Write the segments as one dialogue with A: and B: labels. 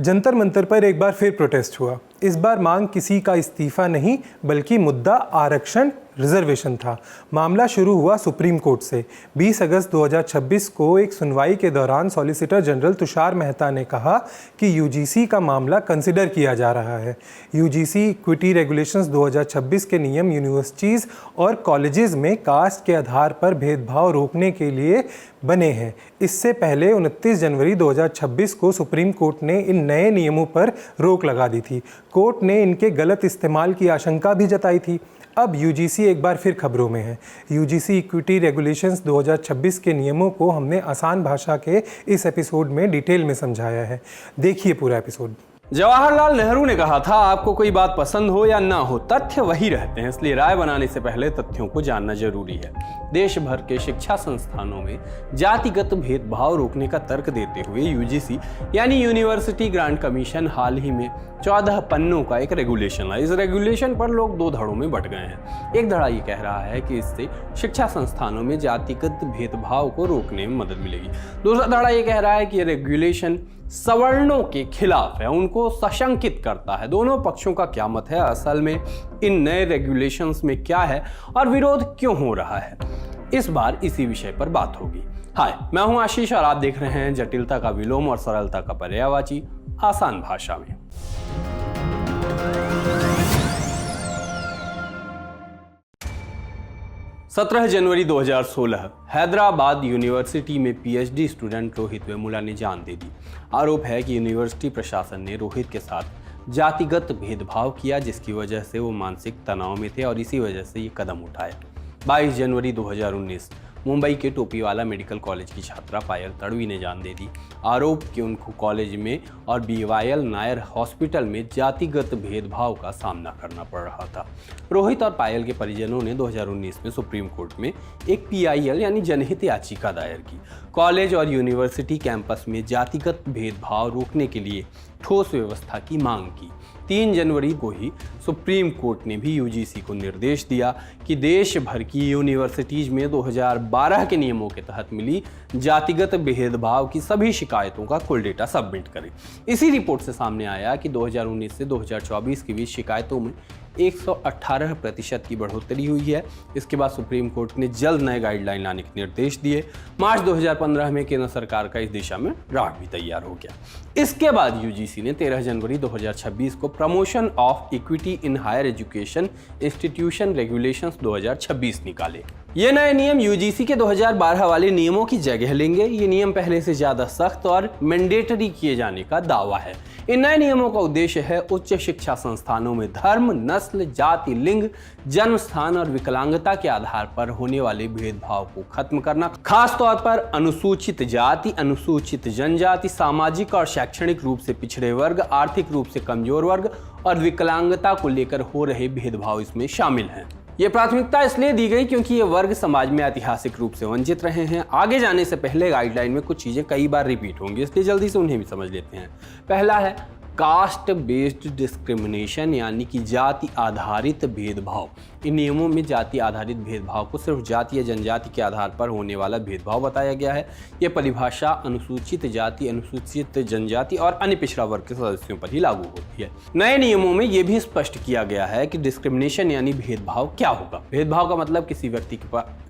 A: जंतर मंतर पर एक बार फिर प्रोटेस्ट हुआ। इस बार मांग किसी का इस्तीफा नहीं बल्कि मुद्दा आरक्षण रिजर्वेशन था। मामला शुरू हुआ सुप्रीम कोर्ट से। 20 अगस्त 2026 को एक सुनवाई के दौरान सॉलिसिटर जनरल तुषार मेहता ने कहा कि यूजीसी का मामला कंसिडर किया जा रहा है। यूजीसी इक्विटी रेगुलेशंस 2026 के नियम यूनिवर्सिटीज़ और कॉलेजेस में कास्ट के आधार पर भेदभाव रोकने के लिए बने हैं। इससे पहले 29 जनवरी 2026 को सुप्रीम कोर्ट ने इन नए नियमों पर रोक लगा दी थी। कोर्ट ने इनके गलत इस्तेमाल की आशंका भी जताई थी। अब यूजीसी एक बार फिर खबरों में है। यूजीसी इक्विटी रेगुलेशंस 2026 के नियमों को हमने आसान भाषा के इस एपिसोड में डिटेल में समझाया है। देखिए पूरा एपिसोड।
B: जवाहरलाल नेहरू ने कहा था, आपको कोई बात पसंद हो या ना हो, तथ्य वही रहते हैं, इसलिए राय बनाने से पहले तथ्यों को जानना जरूरी है। देश भर के शिक्षा संस्थानों में जातिगत भेदभाव रोकने का तर्क देते हुए यूजीसी यानी यूनिवर्सिटी ग्रांट कमीशन हाल ही में 14 पन्नों का एक रेगुलेशन लाया। इस रेगुलेशन पर लोग दो धड़ों में बंट गए हैं। एक धड़ा ये कह रहा है कि इससे शिक्षा संस्थानों में जातिगत भेदभाव को रोकने में मदद मिलेगी। दूसरा धड़ा ये कह रहा है कि ये रेगुलेशन सवर्णों के खिलाफ है, उनको सशंकित करता है। दोनों पक्षों का क्या मत है, असल में इन नए रेगुलेशंस में क्या है और विरोध क्यों हो रहा है, इस बार इसी विषय पर बात होगी। हाय, मैं हूं आशीष और आप देख रहे हैं जटिलता का विलोम और सरलता का पर्यायवाची आसान भाषा में। सत्रह जनवरी 2016 हैदराबाद यूनिवर्सिटी में पीएचडी स्टूडेंट रोहित वेमुला ने जान दे दी। आरोप है कि यूनिवर्सिटी प्रशासन ने रोहित के साथ जातिगत भेदभाव किया, जिसकी वजह से वो मानसिक तनाव में थे और इसी वजह से ये कदम उठाया। 22 जनवरी 2019 मुंबई के टोपीवाला मेडिकल कॉलेज की छात्रा पायल तड़वी ने जान दे दी। आरोप कि उनको कॉलेज में और बीवायल नायर हॉस्पिटल में जातिगत भेदभाव का सामना करना पड़ रहा था। रोहित और पायल के परिजनों ने 2019 में सुप्रीम कोर्ट में एक पीआईएल यानी जनहित याचिका दायर की। कॉलेज और यूनिवर्सिटी कैंपस में जातिगत भेदभाव रोकने के लिए ठोस व्यवस्था की मांग की। 3 जनवरी को ही सुप्रीम कोर्ट ने भी यूजीसी को निर्देश दिया कि देश भर की यूनिवर्सिटीज में 2012 के नियमों के तहत मिली जातिगत भेदभाव की सभी शिकायतों का कुल डेटा सबमिट करें। इसी रिपोर्ट से सामने आया कि 2019 से 2024 के बीच शिकायतों में 118% की बढ़ोतरी हुई है। इसके बाद सुप्रीम कोर्ट ने जल्द नए गाइडलाइन लाने के निर्देश दिए। मार्च 2015 में केंद्र सरकार का इस दिशा में ड्राफ्ट भी तैयार हो गया। इसके बाद यूजीसी ने 13 जनवरी 2026 को promotion of equity in higher education institution regulations 2026 निकाले। ये नए नियम यूजीसी के 2012 वाले नियमों की जगह लेंगे। ये नियम पहले से ज्यादा सख्त और मैंडेटरी किए जाने का दावा है। इन नए नियमों का उद्देश्य है उच्च शिक्षा संस्थानों में धर्म, नस्ल, जाति, लिंग, जन्म स्थान और विकलांगता के आधार पर होने वाले भेदभाव को खत्म करना। खास तौर पर अनुसूचित जाति, अनुसूचित जनजाति, सामाजिक और शैक्षणिक रूप से पिछड़े वर्ग, आर्थिक रूप से कमजोर वर्ग और विकलांगता को लेकर हो रहे भेदभाव इसमें शामिल हैं। ये प्राथमिकता इसलिए दी गई क्योंकि ये वर्ग समाज में ऐतिहासिक रूप से वंचित रहे हैं। आगे जाने से पहले गाइडलाइन में कुछ चीजें कई बार रिपीट होंगी, इसलिए जल्दी से उन्हें भी समझ लेते हैं। पहला है कास्ट बेस्ड डिस्क्रिमिनेशन यानी कि जाति आधारित भेदभाव। इन नियमों में जाति आधारित भेदभाव को सिर्फ जाति या जनजाति के आधार पर होने वाला भेदभाव बताया गया है। यह परिभाषा अनुसूचित जाति, अनुसूचित जनजाति और अन्य पिछड़ा वर्ग के सदस्यों पर ही लागू होती है। नए नियमों में यह भी स्पष्ट किया गया है कि डिस्क्रिमिनेशन यानी भेदभाव क्या होगा। भेदभाव का मतलब किसी व्यक्ति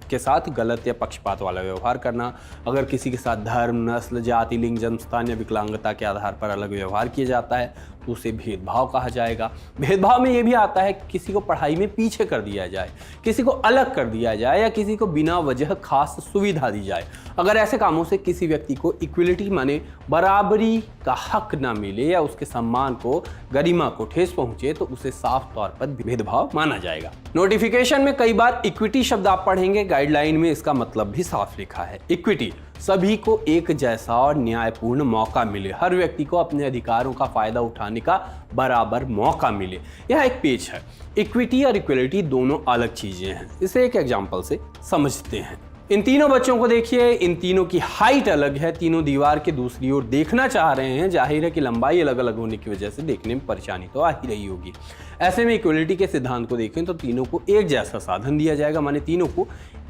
B: के साथ गलत या पक्षपात वाला व्यवहार करना। अगर किसी के साथ धर्म, नस्ल, जाति, लिंग, जन्म स्थान या विकलांगता के आधार पर अलग व्यवहार किया जाता है तो उसे भेदभाव कहा जाएगा। भेदभाव में यह भी आता है कि किसी को पढ़ाई में पीछे कर दिया जाए, किसी को अलग कर दिया जाए या किसी को बिना वजह खास सुविधा दी जाए। अगर ऐसे कामों से किसी व्यक्ति को इक्वलिटी माने बराबरी का हक ना मिले या उसके सम्मान को, गरिमा को ठेस पहुंचे तो उसे साफ तौर पर भेदभाव माना जाएगा। नोटिफिकेशन में कई बार इक्विटी शब्द आप पढ़ेंगे, गाइडलाइन में इसका मतलब भी साफ लिखा है। इक्विटी, सभी को एक जैसा और न्यायपूर्ण मौका मिले, हर व्यक्ति को अपने अधिकारों का फायदा उठाने का बराबर मौका मिले। यह एक पेच है। इक्विटी और इक्वलिटी दोनों अलग चीजें हैं। इसे एक एग्जांपल से समझते हैं। इन तीनों बच्चों को देखिए, इन तीनों की हाइट अलग है, तीनों दीवार के दूसरी ओर देखना चाह रहे हैं। जाहिर है कि लंबाई अलग अलग होने की वजह से देखने में परेशानी तो आ ही रही होगी। ऐसे में इक्वलिटी के सिद्धांत को देखें तो तीनों को एक जैसा साधन दिया जाएगा, माने तीनों को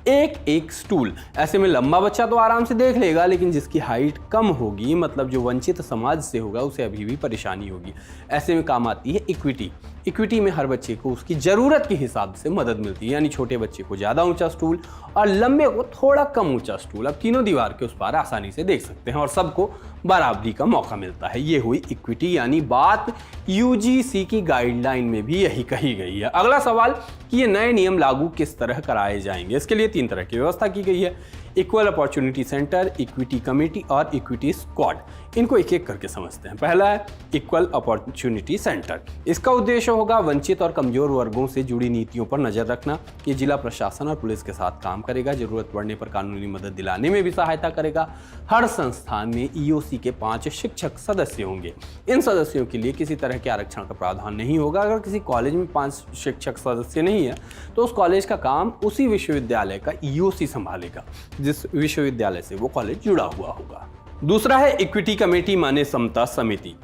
B: एक स्टूल। ऐसे में लंबा बच्चा तो आराम से देख लेगा, लेकिन जिसकी हाइट कम होगी, मतलब जो वंचित समाज से होगा, उसे अभी भी परेशानी होगी। ऐसे में काम आती है इक्विटी। इक्विटी में हर बच्चे को उसकी ज़रूरत के हिसाब से मदद मिलती है, यानी छोटे बच्चे को ज़्यादा ऊंचा स्टूल और लंबे को थोड़ा कम ऊंचा स्टूल। अब तीनों दीवार के उस पार आसानी से देख सकते हैं और सबको बराबरी का मौका मिलता है। ये हुई इक्विटी, यानी बात यूजीसी की गाइडलाइन में भी यही कही गई है। अगला सवाल कि ये नए नियम लागू किस तरह कराए जाएंगे। इसके लिए 3 तरह की व्यवस्था की गई है: equal opportunity centre, equity committee और इक्विटी स्क्वाड। इनको एक एक करके समझते हैं। पहला है इक्वल अपॉर्चुनिटी सेंटर। इसका उद्देश्य होगा वंचित और कमजोर वर्गों से जुड़ी नीतियों पर नजर रखना। ये जिला प्रशासन और पुलिस के साथ काम करेगा, जरूरत पड़ने पर कानूनी मदद दिलाने में भी सहायता करेगा। हर संस्थान में ईओसी के 5 शिक्षक सदस्य होंगे। इन सदस्यों के लिए किसी तरह के आरक्षण का प्रावधान नहीं होगा। अगर किसी कॉलेज में 5 शिक्षक सदस्य नहीं है तो उस कॉलेज का काम उसी विश्वविद्यालय का ईओसी संभालेगा जिस विश्वविद्यालय से वो कॉलेज जुड़ा हुआ होगा। दूसरा है इक्विटी कमेटी माने समता समिति।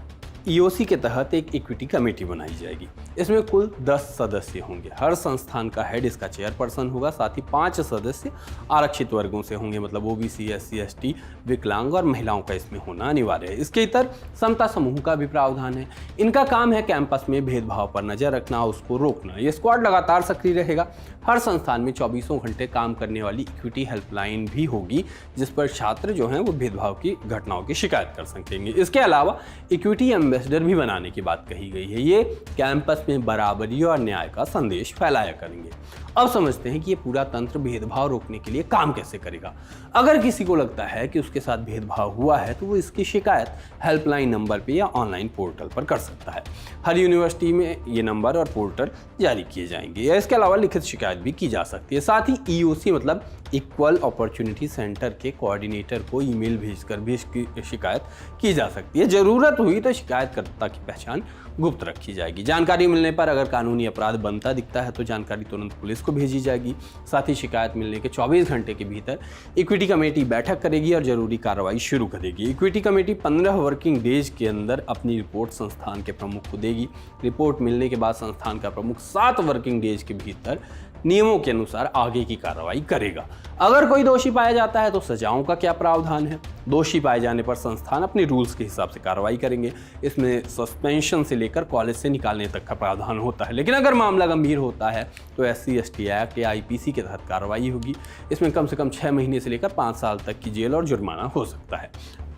B: ईओसी के तहत एक इक्विटी कमेटी बनाई जाएगी। इसमें कुल 10 सदस्य होंगे। हर संस्थान का हेड इसका चेयरपर्सन होगा। साथ ही 5 सदस्य आरक्षित वर्गों से होंगे, मतलब ओबीसी, एससी, एसटी, विकलांग और महिलाओं का इसमें होना अनिवार्य है। इसके इतर समता समूह का भी प्रावधान है। इनका काम है कैंपस में भेदभाव पर नजर रखना, उसको रोकना। ये स्क्वाड लगातार सक्रिय रहेगा। हर संस्थान में 24 घंटे काम करने वाली इक्विटी हेल्पलाइन भी होगी, जिस पर छात्र जो हैं वो भेदभाव की घटनाओं की शिकायत कर सकेंगे। इसके अलावा इक्विटी एम्बेसडर भी बनाने की बात कही गई है। ये कैंपस में बराबरी और न्याय का संदेश फैलाया करेंगे। अब समझते हैं कि ये पूरा तंत्र भेदभाव रोकने के लिए काम कैसे करेगा। अगर किसी को लगता है कि उसके साथ भेदभाव हुआ है तो वो इसकी शिकायत हेल्पलाइन नंबर पे या ऑनलाइन पोर्टल पर कर सकता है। हर यूनिवर्सिटी में ये नंबर और पोर्टल जारी किए जाएंगे, या इसके अलावा लिखित शिकायत भी की जा सकती है। साथ ही ईओसी मतलब इक्वल अपॉर्चुनिटी सेंटर के कोऑर्डिनेटर को ईमेल भेजकर भी इसकी शिकायत की जा सकती है। जरूरत हुई तो शिकायतकर्ता की पहचान गुप्त रखी जाएगी। जानकारी मिलने पर अगर कानूनी अपराध बनता दिखता है तो जानकारी तुरंत पुलिस को भेजी जाएगी। साथ ही शिकायत मिलने के 24 घंटे के भीतर इक्विटी कमेटी बैठक करेगी और जरूरी कार्रवाई शुरू करेगी। इक्विटी कमेटी 15 वर्किंग डेज के अंदर अपनी रिपोर्ट संस्थान के प्रमुख को देगी। रिपोर्ट मिलने के बाद संस्थान का प्रमुख 7 वर्किंग डेज के भीतर नियमों के अनुसार आगे की कार्रवाई करेगा। अगर कोई दोषी पाया जाता है तो सजाओं का क्या प्रावधान है। दोषी पाए जाने पर संस्थान अपने रूल्स के हिसाब से कार्रवाई करेंगे। इसमें सस्पेंशन से लेकर कॉलेज से निकालने तक का प्रावधान होता है। लेकिन अगर मामला गंभीर होता है तो SC ST एक्ट या IPC के तहत कार्रवाई होगी। इसमें कम से कम 6 महीने से लेकर 5 साल तक की जेल और जुर्माना हो सकता है।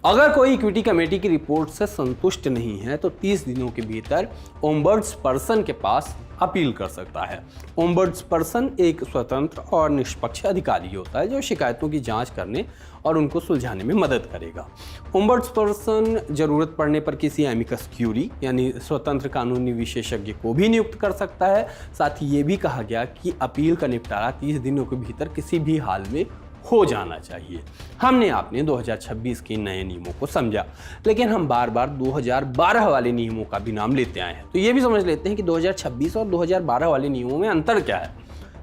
B: अगर कोई इक्विटी कमेटी की रिपोर्ट से संतुष्ट नहीं है तो 30 दिनों के भीतर ओम्बड्स पर्सन के पास अपील कर सकता है। ओम्बड्स पर्सन एक स्वतंत्र और निष्पक्ष अधिकारी होता है जो शिकायतों की जांच करने और उनको सुलझाने में मदद करेगा। ओम्बड्स पर्सन जरूरत पड़ने पर किसी एमिकस क्यूरी यानी स्वतंत्र कानूनी विशेषज्ञ को भी नियुक्त कर सकता है। साथ ही ये भी कहा गया कि अपील का निपटारा 30 दिनों के भीतर किसी भी हाल में हो जाना चाहिए। हमने आपने 2026 के नए नियमों को समझा, लेकिन हम बार बार 2012 वाले नियमों का भी नाम लेते आए हैं। तो ये भी समझ लेते हैं कि 2026 और 2012 वाले नियमों में अंतर क्या है।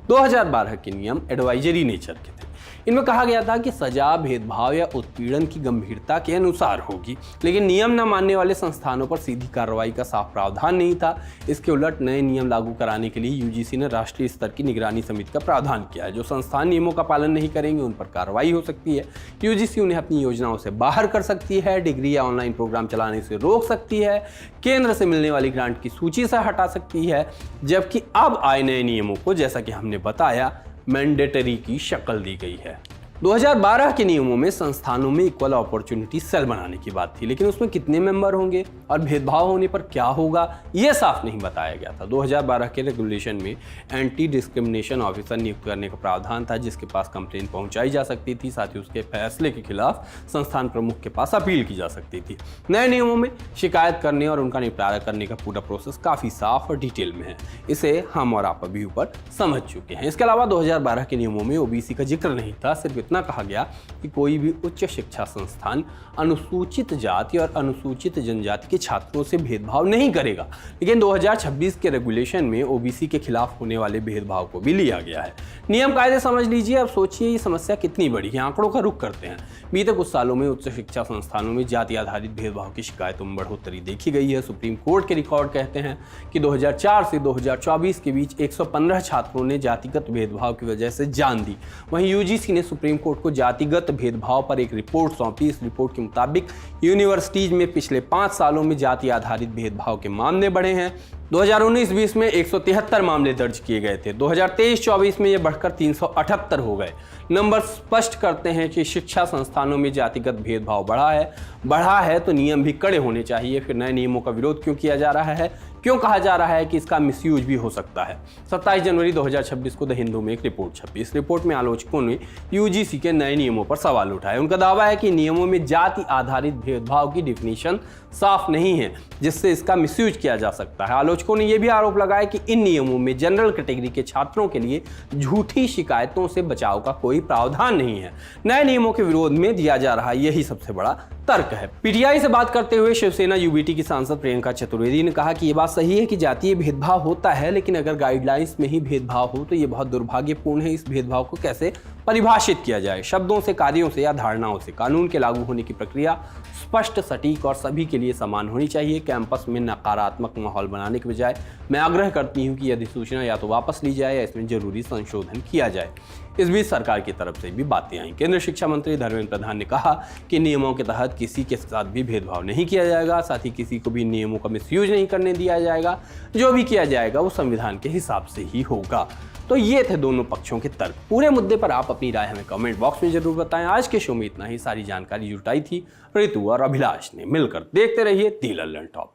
B: 2012 के नियम एडवाइजरी नेचर के थे। इनमें कहा गया था कि सजा भेदभाव या उत्पीड़न की गंभीरता के अनुसार होगी, लेकिन नियम न मानने वाले संस्थानों पर सीधी कार्रवाई का साफ प्रावधान नहीं था। इसके उलट नए नियम लागू कराने के लिए यूजीसी ने राष्ट्रीय स्तर की निगरानी समिति का प्रावधान किया है। जो संस्थान नियमों का पालन नहीं करेंगे उन पर कार्रवाई हो सकती है। यूजीसी उन्हें अपनी योजनाओं से बाहर कर सकती है, डिग्री या ऑनलाइन प्रोग्राम चलाने से रोक सकती है, केंद्र से मिलने वाली ग्रांट की सूची से हटा सकती है। जबकि अब आए नए नियमों को, जैसा कि हमने बताया, मैंडेटरी की शक्ल दी गई है। 2012 के नियमों में संस्थानों में इक्वल अपॉर्चुनिटी सेल बनाने की बात थी, लेकिन उसमें कितने मेंबर होंगे और भेदभाव होने पर क्या होगा यह साफ नहीं बताया गया था। 2012 के रेगुलेशन में एंटी डिस्क्रिमिनेशन ऑफिसर नियुक्त करने का प्रावधान था, जिसके पास कंप्लेंट पहुंचाई जा सकती थी। साथ ही उसके फैसले के खिलाफ संस्थान प्रमुख के पास अपील की जा सकती थी। नए नियमों में शिकायत करने और उनका निपटारा करने का पूरा प्रोसेस काफी साफ और डिटेल में है। इसे हम और आप अभी ऊपर समझ चुके हैं। इसके अलावा 2012 के नियमों में ओबीसी का जिक्र नहीं था, सिर्फ इतना कहा कि कोई भी उच्च शिक्षा संस्थान अनुसूचित जाति और अनुसूचित जनजाति के छात्रों से भेदभाव नहीं करेगा। लेकिन 2026 के रेगुलेशन में ओबीसी के खिलाफ होने वाले भेदभाव को भी लिया गया है। नियम कायदे समझ लीजिए। अब सोचिए ये समस्या कितनी बड़ी है। आंकड़ों का रुख करते हैं। बीते कुछ सालों में उच्च शिक्षा संस्थानों में जाति आधारित भेदभाव की शिकायतों में बढ़ोतरी देखी गई है। सुप्रीम कोर्ट के रिकॉर्ड कहते हैं कि 2004 से 2024 के बीच 115 छात्रों ने जातिगत भेदभाव की वजह से जान दी। वहीं यूजीसी ने सुप्रीम कोर्ट को जातिगत भेदभाव पर एक रिपोर्ट सौंपी। इस रिपोर्ट के मुताबिक यूनिवर्सिटीज में पिछले 5 सालों में जाति आधारित भेदभाव के मामले बढ़े हैं। 2019-20 में 173 मामले दर्ज किए गए थे। 2023-24 में ये बढ़कर 378 हो गए। नंबर स्पष्ट करते हैं कि शिक्षा संस्थानों में जातिगत भेदभाव बढ़ा है तो नियम भी कड़े होने चाहिए। फिर नए नियमों का विरोध क्यों किया जा रहा है? क्यों कहा जा रहा है कि इसका मिसयूज भी हो सकता है? 27 जनवरी 2026 को द हिंदू में एक रिपोर्ट छपी। इस रिपोर्ट में आलोचकों ने यूजीसी के नए नियमों पर सवाल उठाए। उनका दावा है कि नियमों में जाति आधारित भेदभाव की डिफिनीशन साफ नहीं है, जिससे इसका मिसयूज किया जा सकता है। आलोचकों ने यह भी आरोप लगाया कि इन नियमों में जनरल कैटेगरी के छात्रों के लिए झूठी शिकायतों से बचाव का कोई प्रावधान नहीं है। नए नियमों के विरोध में दिया जा रहा यही सबसे बड़ा तर्क है। पीटीआई से बात करते हुए शिवसेना यूबीटी की सांसद प्रियंका चतुर्वेदी ने कहा कि यह बात सही है कि जातीय भेदभाव होता है, लेकिन अगर गाइडलाइंस में ही भेदभाव हो तो यह बहुत दुर्भाग्यपूर्ण है। इस भेदभाव को कैसे परिभाषित किया जाए? शब्दों से, कार्यों से या धारणाओं से? कानून के लागू होने की प्रक्रिया स्पष्ट, सटीक और सभी के लिए समान होनी चाहिए। कैंपस में नकारात्मक माहौल बनाने के बजाय मैं आग्रह करती हूं कि यह अधिसूचना या तो वापस ली जाए या इसमें जरूरी संशोधन किया जाए। इस बीच सरकार की तरफ से भी बातें आई। केंद्रीय शिक्षा मंत्री धर्मेंद्र प्रधान ने कहा कि नियमों के तहत किसी के साथ भी भेदभाव नहीं किया जाएगा, साथ ही किसी को भी नियमों का मिसयूज नहीं करने दिया जाएगा। जो भी किया जाएगा वो संविधान के हिसाब से ही होगा। तो ये थे दोनों पक्षों के तर्क। पूरे मुद्दे पर आप अपनी राय हमें कमेंट बॉक्स में जरूर बताएं। आज के शो में इतना ही। सारी जानकारी जुटाई थी ऋतु और अभिलाष ने मिलकर। देखते रहिए दी लल्लन टॉप।